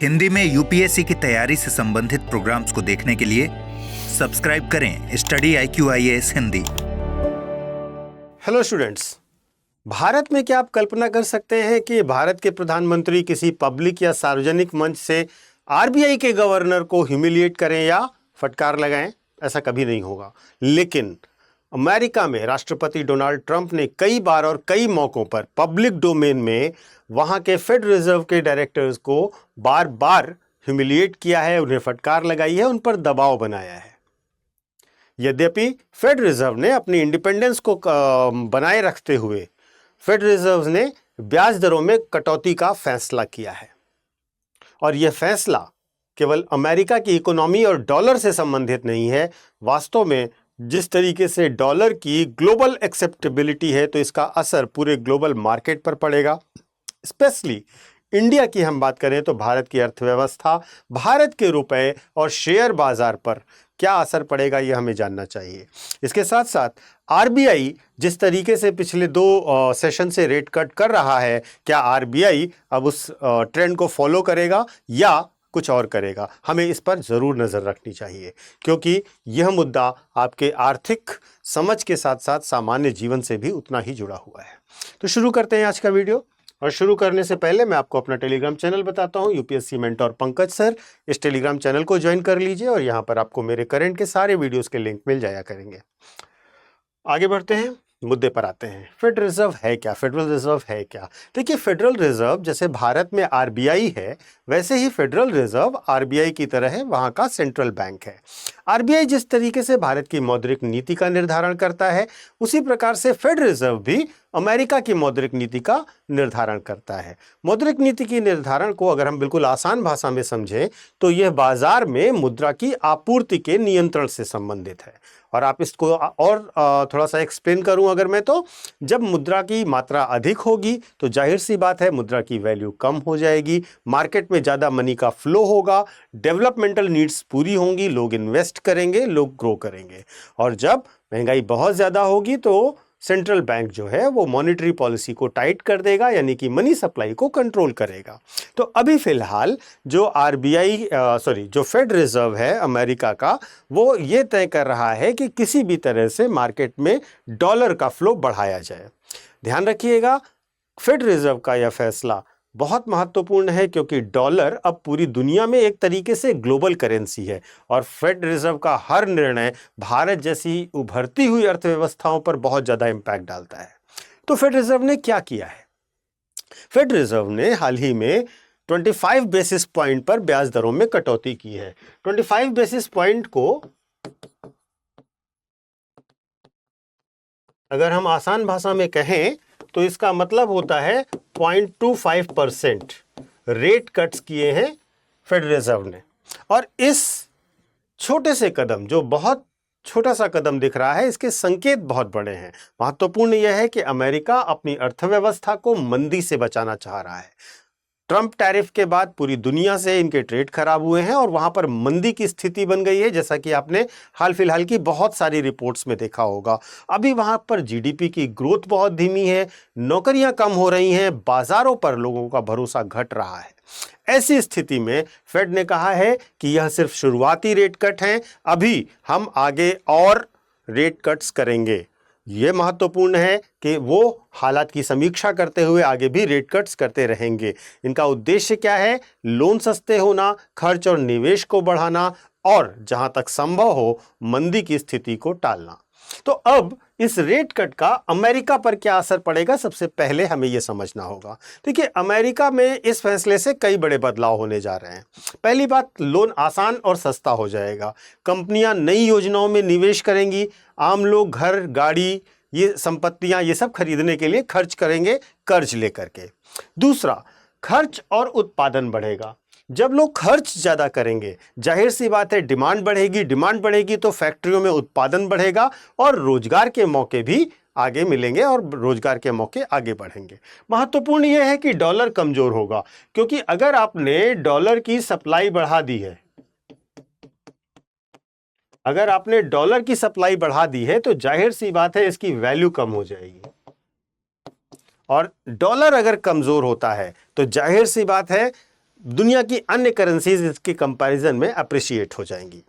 हिंदी में यूपीएससी की तैयारी से संबंधित प्रोग्राम्स को देखने के लिए सब्सक्राइब करें study IQ-IAS Hindi. Hello students, Bharat में क्या आप कल्पना कर सकते हैं कि भारत के प्रधानमंत्री किसी पब्लिक या सार्वजनिक मंच से आरबीआई के गवर्नर को ह्यूमिलिएट करें या फटकार लगाएं? ऐसा कभी नहीं होगा। लेकिन अमेरिका में राष्ट्रपति डोनाल्ड ट्रंप ने कई बार और कई मौकों पर पब्लिक डोमेन में वहां के फेडरल रिजर्व के डायरेक्टर्स को बार बार ह्यूमिलिएट किया है, उन्हें फटकार लगाई है, उन पर दबाव बनाया है। यद्यपि फेडरल रिजर्व ने अपनी इंडिपेंडेंस को बनाए रखते हुए फेडरल रिजर्व ने ब्याज दरों में कटौती का फैसला किया है। और यह फैसला केवल अमेरिका की इकोनॉमी और डॉलर से संबंधित नहीं है। वास्तव में जिस तरीके से डॉलर की ग्लोबल एक्सेप्टेबिलिटी है, तो इसका असर पूरे ग्लोबल मार्केट पर पड़ेगा। स्पेशली इंडिया की हम बात करें तो भारत की अर्थव्यवस्था, भारत के रुपए और शेयर बाजार पर क्या असर पड़ेगा, यह हमें जानना चाहिए। इसके साथ साथ आरबीआई जिस तरीके से पिछले दो सेशन से रेट कट कर रहा है, क्या आरबीआई अब उस ट्रेंड को फॉलो करेगा या कुछ और करेगा? हमें इस पर ज़रूर नज़र रखनी चाहिए, क्योंकि यह मुद्दा आपके आर्थिक समझ के साथ साथ सामान्य जीवन से भी उतना ही जुड़ा हुआ है। तो शुरू करते हैं आज का वीडियो। और शुरू करने से पहले मैं आपको अपना टेलीग्राम चैनल बताता हूं, यूपीएससी मेंटोर पंकज सर। इस टेलीग्राम चैनल को ज्वाइन कर लीजिए और यहां पर आपको मेरे करंट के सारे वीडियोस के लिंक मिल जाया करेंगे। आगे बढ़ते हैं, मुद्दे पर आते हैं। फेडरल रिजर्व है क्या? फेडरल रिजर्व है क्या? देखिए, फेडरल रिजर्व जैसे भारत में आरबीआई है, वैसे ही फेडरल रिजर्व आरबीआई की तरह है, वहां का सेंट्रल बैंक है। आरबीआई जिस तरीके से भारत की मौद्रिक नीति का निर्धारण करता है, उसी प्रकार से फेडरल रिजर्व भी अमेरिका की मौद्रिक नीति का निर्धारण करता है। मौद्रिक नीति की निर्धारण को अगर हम बिल्कुल आसान भाषा में समझें तो यह बाजार में मुद्रा की आपूर्ति के नियंत्रण से संबंधित है। और आप इसको और थोड़ा सा एक्सप्लेन करूं अगर मैं, तो जब मुद्रा की मात्रा अधिक होगी तो जाहिर सी बात है मुद्रा की वैल्यू कम हो जाएगी, मार्केट में ज़्यादा मनी का फ्लो होगा, डेवलपमेंटल नीड्स पूरी होंगी, लोग इन्वेस्ट करेंगे, लोग ग्रो करेंगे। और जब महंगाई बहुत ज़्यादा होगी तो सेंट्रल बैंक जो है वो मॉनेटरी पॉलिसी को टाइट कर देगा, यानी कि मनी सप्लाई को कंट्रोल करेगा। तो अभी फिलहाल जो जो फेडरल रिजर्व है अमेरिका का, वो ये तय कर रहा है कि किसी भी तरह से मार्केट में डॉलर का फ्लो बढ़ाया जाए। ध्यान रखिएगा, फेडरल रिजर्व का यह फैसला बहुत महत्वपूर्ण है, क्योंकि डॉलर अब पूरी दुनिया में एक तरीके से ग्लोबल करेंसी है और फेडरल रिजर्व का हर निर्णय भारत जैसी उभरती हुई अर्थव्यवस्थाओं पर बहुत ज़्यादा इम्पैक्ट डालता है। तो फेडरल रिजर्व ने क्या किया है? फेडरल रिजर्व ने हाल ही में 25 बेसिस पॉइंट पर ब्याज दरों में कटौती की है। 25 बेसिस पॉइंट को अगर हम आसान भाषा में कहें तो इसका मतलब होता है 0.25% रेट कट्स किए हैं फेडरल रिजर्व ने। और इस छोटे से कदम, जो बहुत छोटा सा कदम दिख रहा है, इसके संकेत बहुत बड़े हैं। महत्वपूर्ण यह है कि अमेरिका अपनी अर्थव्यवस्था को मंदी से बचाना चाह रहा है। ट्रंप टैरिफ के बाद पूरी दुनिया से इनके ट्रेड खराब हुए हैं और वहां पर मंदी की स्थिति बन गई है, जैसा कि आपने हाल फिलहाल की बहुत सारी रिपोर्ट्स में देखा होगा। अभी वहां पर जीडीपी की ग्रोथ बहुत धीमी है, नौकरियां कम हो रही हैं, बाजारों पर लोगों का भरोसा घट रहा है। ऐसी स्थिति में फेड ने कहा है कि यह सिर्फ शुरुआती रेट कट हैं, अभी हम आगे और रेट कट्स करेंगे। यह महत्वपूर्ण है कि वो हालात की समीक्षा करते हुए आगे भी रेट कट्स करते रहेंगे। इनका उद्देश्य क्या है? लोन सस्ते होना, खर्च और निवेश को बढ़ाना और जहां तक संभव हो मंदी की स्थिति को टालना। तो अब इस रेट कट का अमेरिका पर क्या असर पड़ेगा, सबसे पहले हमें यह समझना होगा। देखिए, अमेरिका में इस फैसले से कई बड़े बदलाव होने जा रहे हैं। पहली बात, लोन आसान और सस्ता हो जाएगा, कंपनियां नई योजनाओं में निवेश करेंगी, आम लोग घर, गाड़ी, ये संपत्तियां, ये सब खरीदने के लिए खर्च करेंगे कर्ज लेकर के। दूसरा, खर्च और उत्पादन बढ़ेगा। जब लोग खर्च ज़्यादा करेंगे, जाहिर सी बात है डिमांड बढ़ेगी, डिमांड बढ़ेगी तो फैक्ट्रियों में उत्पादन बढ़ेगा और रोजगार के मौके भी आगे मिलेंगे और रोजगार के मौके आगे बढ़ेंगे। महत्वपूर्ण यह है कि डॉलर कमजोर होगा, क्योंकि अगर आपने डॉलर की सप्लाई बढ़ा दी है, अगर आपने डॉलर की सप्लाई बढ़ा दी है तो जाहिर सी बात है इसकी वैल्यू कम हो जाएगी। और डॉलर अगर कमजोर होता है तो जाहिर सी बात है दुनिया की अन्य करेंसीज इसके कंपैरिजन में अप्रिशिएट हो जाएंगी।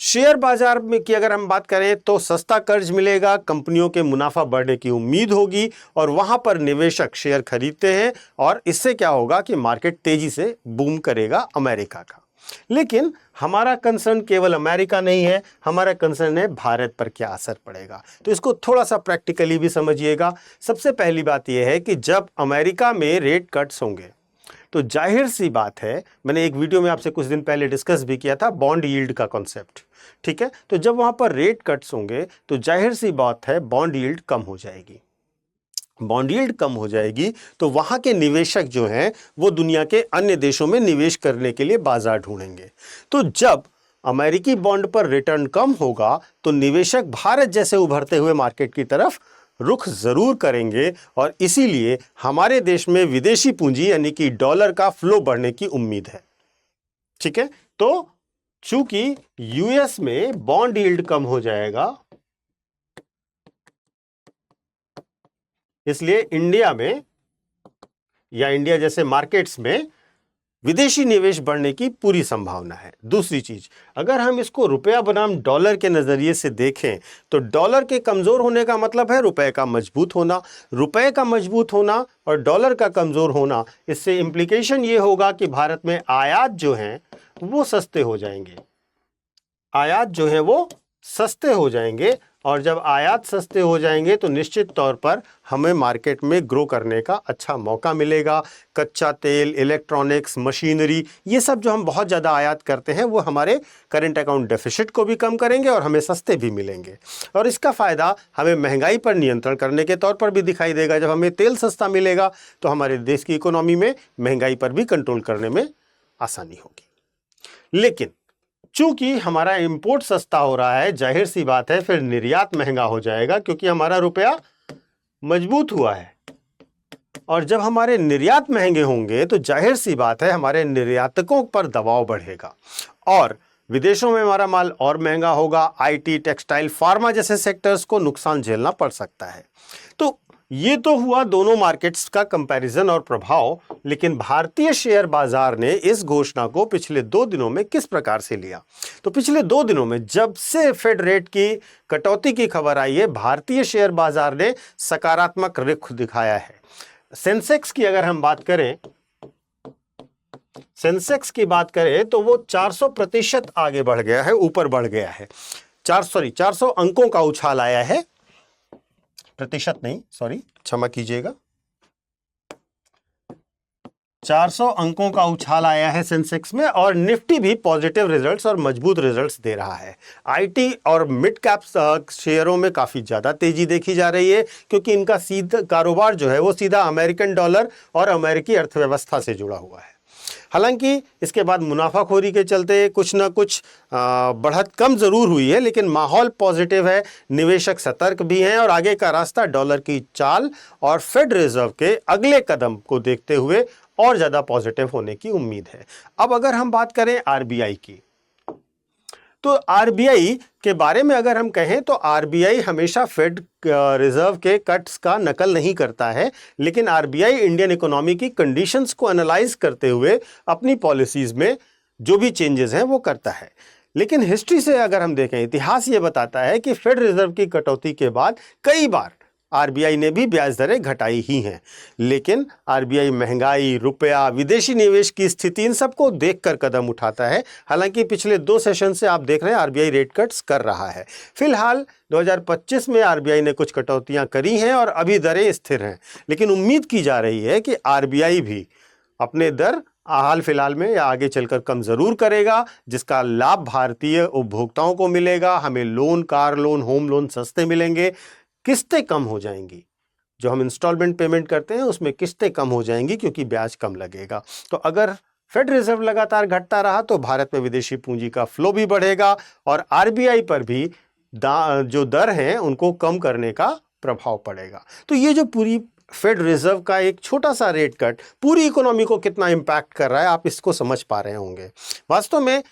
शेयर बाजार में की अगर हम बात करें तो सस्ता कर्ज मिलेगा, कंपनियों के मुनाफा बढ़ने की उम्मीद होगी और वहां पर निवेशक शेयर खरीदते हैं और इससे क्या होगा कि मार्केट तेजी से बूम करेगा अमेरिका का। लेकिन हमारा कंसर्न केवल अमेरिका नहीं है, हमारा कंसर्न है भारत पर क्या असर पड़ेगा। तो इसको थोड़ा सा प्रैक्टिकली भी समझिएगा। सबसे पहली बात यह है कि जब अमेरिका में रेट कट्स होंगे तो जाहिर सी बात है, मैंने एक वीडियो में आपसे कुछ दिन पहले डिस्कस भी किया था बॉन्ड यील्ड का कॉन्सेप्ट, ठीक है। तो जब वहां पर रेट कट्स होंगे तो जाहिर सी बात है बॉन्ड यील्ड कम हो जाएगी। बॉन्ड यील्ड कम हो जाएगी तो वहां के निवेशक जो हैं वो दुनिया के अन्य देशों में निवेश करने के लिए बाजार ढूंढेंगे। तो जब अमेरिकी बॉन्ड पर रिटर्न कम होगा तो निवेशक भारत जैसे उभरते हुए मार्केट की तरफ रुख जरूर करेंगे और इसीलिए हमारे देश में विदेशी पूंजी यानी कि डॉलर का फ्लो बढ़ने की उम्मीद है, ठीक है। तो चूंकि यूएस में बॉन्ड यील्ड कम हो जाएगा, इसलिए इंडिया में या इंडिया जैसे मार्केट्स में विदेशी निवेश बढ़ने की पूरी संभावना है। दूसरी चीज, अगर हम इसको रुपया बनाम डॉलर के नजरिए से देखें तो डॉलर के कमजोर होने का मतलब है रुपए का मजबूत होना। रुपए का मजबूत होना और डॉलर का कमजोर होना, इससे इंप्लीकेशन ये होगा कि भारत में आयात जो हैं वो सस्ते हो जाएंगे। आयात जो है वो सस्ते हो जाएंगे और जब आयात सस्ते हो जाएंगे तो निश्चित तौर पर हमें मार्केट में ग्रो करने का अच्छा मौका मिलेगा। कच्चा तेल, इलेक्ट्रॉनिक्स, मशीनरी, ये सब जो हम बहुत ज़्यादा आयात करते हैं वो हमारे करेंट अकाउंट डेफिसिट को भी कम करेंगे और हमें सस्ते भी मिलेंगे। और इसका फ़ायदा हमें महंगाई पर नियंत्रण करने के तौर पर भी दिखाई देगा। जब हमें तेल सस्ता मिलेगा तो हमारे देश की इकोनॉमी में महंगाई पर भी कंट्रोल करने में आसानी होगी। लेकिन चूंकि हमारा इंपोर्ट सस्ता हो रहा है, जाहिर सी बात है फिर निर्यात महंगा हो जाएगा क्योंकि हमारा रुपया मजबूत हुआ है। और जब हमारे निर्यात महंगे होंगे तो जाहिर सी बात है हमारे निर्यातकों पर दबाव बढ़ेगा और विदेशों में हमारा माल और महंगा होगा। आईटी, टेक्सटाइल, फार्मा जैसे सेक्टर्स को नुकसान झेलना पड़ सकता है। तो ये तो हुआ दोनों मार्केट्स का कंपैरिजन और प्रभाव। लेकिन भारतीय शेयर बाजार ने इस घोषणा को पिछले 2 दिनों में किस प्रकार से लिया? तो पिछले 2 दिनों में जब से फेड रेट की कटौती की खबर आई है, भारतीय शेयर बाजार ने सकारात्मक रुख दिखाया है। सेंसेक्स की अगर हम बात करें, सेंसेक्स की बात करें तो वो 400% आगे बढ़ गया है, ऊपर बढ़ गया है। 400 अंकों का उछाल आया है, प्रतिशत नहीं, सॉरी, क्षमा कीजिएगा, 400 अंकों का उछाल आया है सेंसेक्स में। और निफ्टी भी पॉजिटिव रिजल्ट्स और मजबूत रिजल्ट्स दे रहा है। आईटी और मिड कैप शेयरों में काफी ज्यादा तेजी देखी जा रही है क्योंकि इनका सीधा कारोबार जो है वो सीधा अमेरिकन डॉलर और अमेरिकी अर्थव्यवस्था से जुड़ा हुआ है। हालांकि इसके बाद मुनाफाखोरी के चलते कुछ ना कुछ बढ़त कम जरूर हुई है, लेकिन माहौल पॉजिटिव है, निवेशक सतर्क भी हैं और आगे का रास्ता डॉलर की चाल और फेड रिजर्व के अगले कदम को देखते हुए और ज्यादा पॉजिटिव होने की उम्मीद है। अब अगर हम बात करें आरबीआई की, तो आरबीआई के बारे में अगर हम कहें तो आरबीआई हमेशा फेड रिजर्व के कट्स का नकल नहीं करता है, लेकिन आरबीआई इंडियन इकोनॉमी की कंडीशंस को एनालाइज करते हुए अपनी पॉलिसीज में जो भी चेंजेस हैं वो करता है। लेकिन हिस्ट्री से अगर हम देखें, इतिहास ये बताता है कि फेड रिजर्व की कटौती के बाद कई बार आरबीआई ने भी ब्याज दरें घटाई ही हैं। लेकिन आरबीआई महंगाई, रुपया, विदेशी निवेश की स्थिति, इन सबको देखकर कदम उठाता है। हालांकि पिछले 2 सेशन से आप देख रहे हैं आरबीआई रेट कट्स कर रहा है। फिलहाल 2025 में आरबीआई ने कुछ कटौतियां करी हैं और अभी दरें स्थिर हैं, लेकिन उम्मीद की जा रही है कि आरबीआई भी अपने दर हाल फिलहाल में या आगे चलकर कम जरूर करेगा, जिसका लाभ भारतीय उपभोक्ताओं को मिलेगा। हमें loan, car loan, home loan सस्ते मिलेंगे, किस्तें कम हो जाएंगी। जो हम इंस्टॉलमेंट पेमेंट करते हैं उसमें किस्तें कम हो जाएंगी क्योंकि ब्याज कम लगेगा। तो अगर फेड रिजर्व लगातार घटता रहा तो भारत में विदेशी पूंजी का फ्लो भी बढ़ेगा और आरबीआई पर भी जो दर हैं उनको कम करने का प्रभाव पड़ेगा। तो ये जो पूरी फेड रिजर्व का एक छोटा सा रेट कट पूरी इकोनॉमी को कितना इंपैक्ट कर रहा है, आप इसको समझ पा रहे होंगे। वास्तव में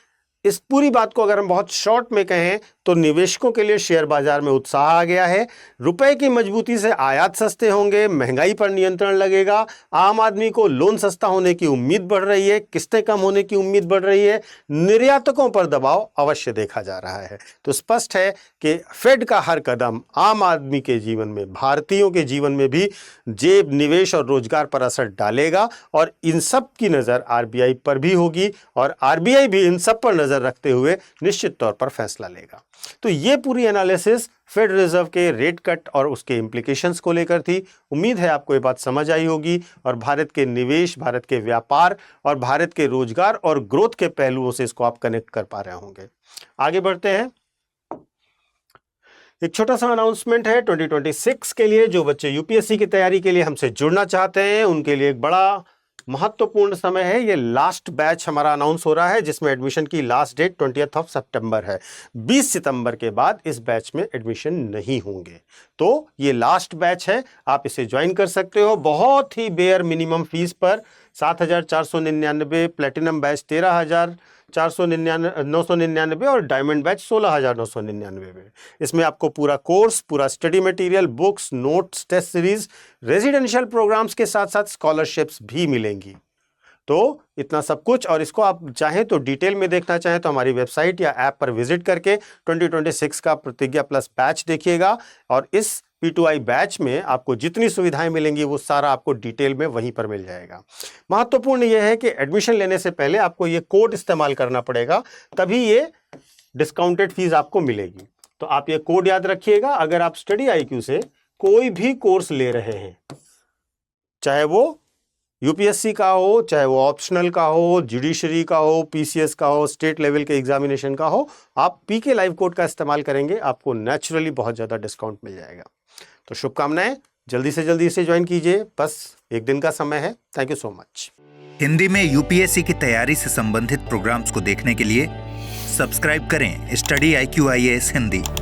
इस पूरी बात को अगर हम बहुत शॉर्ट में कहें तो निवेशकों के लिए शेयर बाजार में उत्साह आ गया है। रुपए की मजबूती से आयात सस्ते होंगे, महंगाई पर नियंत्रण लगेगा, आम आदमी को लोन सस्ता होने की उम्मीद बढ़ रही है, किस्तें कम होने की उम्मीद बढ़ रही है, निर्यातकों पर दबाव अवश्य देखा जा रहा है। तो स्पष्ट है कि फेड का हर कदम आम आदमी के जीवन में, भारतीयों के जीवन में भी जेब, निवेश और रोजगार पर असर डालेगा और इन सब की नजर आरबीआई पर भी होगी और आरबीआई भी इन सब पर नजर रखते हुए निश्चित तौर पर फैसला लेगा। तो ये पूरी एनालिसिस फेड रिजर्व के रेट कट और उसके इम्प्लीकेशंस को लेकर थी। उम्मीद है आपको ये बात समझ आई होगी और भारत के निवेश, भारत के व्यापार और भारत के रोजगार और ग्रोथ के पहलुओं से इसको आप कनेक्ट कर पा रहे होंगे। आगे बढ़ते हैं। एक छोटा सा अनाउंसमेंट है 2026 के लिए। जो बच्चे यूपीएससी की तैयारी के लिए हमसे जुड़ना चाहते हैं उनके लिए एक बड़ा महत्वपूर्ण समय है। ये लास्ट बैच हमारा अनाउंस हो रहा है जिसमें एडमिशन की लास्ट डेट 20 सितंबर है। 20 सितंबर के बाद इस बैच में एडमिशन नहीं होंगे। तो ये लास्ट बैच है, आप इसे ज्वाइन कर सकते हो बहुत ही बेयर मिनिमम फीस पर। 7,499, प्लेटिनम बैच 13,999 और डायमंड बैच 16,999 में। इसमें आपको पूरा कोर्स, पूरा study material, books, notes, test series, residential programmes के साथ साथ स्कॉलरशिप्स भी मिलेंगी। तो इतना सब कुछ, और इसको आप चाहें तो डिटेल में देखना चाहें तो हमारी वेबसाइट या ऐप पर विजिट करके 2026 का प्रतिज्ञा प्लस बैच देखिएगा और इस P2I बैच में आपको जितनी सुविधाएं मिलेंगी वो सारा आपको डिटेल में वहीं पर मिल जाएगा। महत्वपूर्ण यह है कि एडमिशन लेने से पहले आपको ये कोड इस्तेमाल करना पड़ेगा, तभी ये डिस्काउंटेड फीस आपको मिलेगी। तो आप ये कोड याद रखिएगा। अगर आप स्टडी IQ से कोई भी कोर्स ले रहे हैं, चाहे वो यूपीएससी का हो, चाहे वो ऑप्शनल का हो, जुडिशरी का हो, पीसीएस का हो, स्टेट लेवल के एग्जामिनेशन का हो, आप पीके लाइव कोड का इस्तेमाल करेंगे, आपको नेचुरली बहुत ज़्यादा डिस्काउंट मिल जाएगा। तो शुभकामनाएं, जल्दी से जल्दी इसे ज्वाइन कीजिए। बस एक दिन का समय है। Thank you so much. Hindi में यूपीएससी की तैयारी से संबंधित प्रोग्राम्स को देखने के लिए सब्सक्राइब करें स्टडी IQ IAS हिंदी।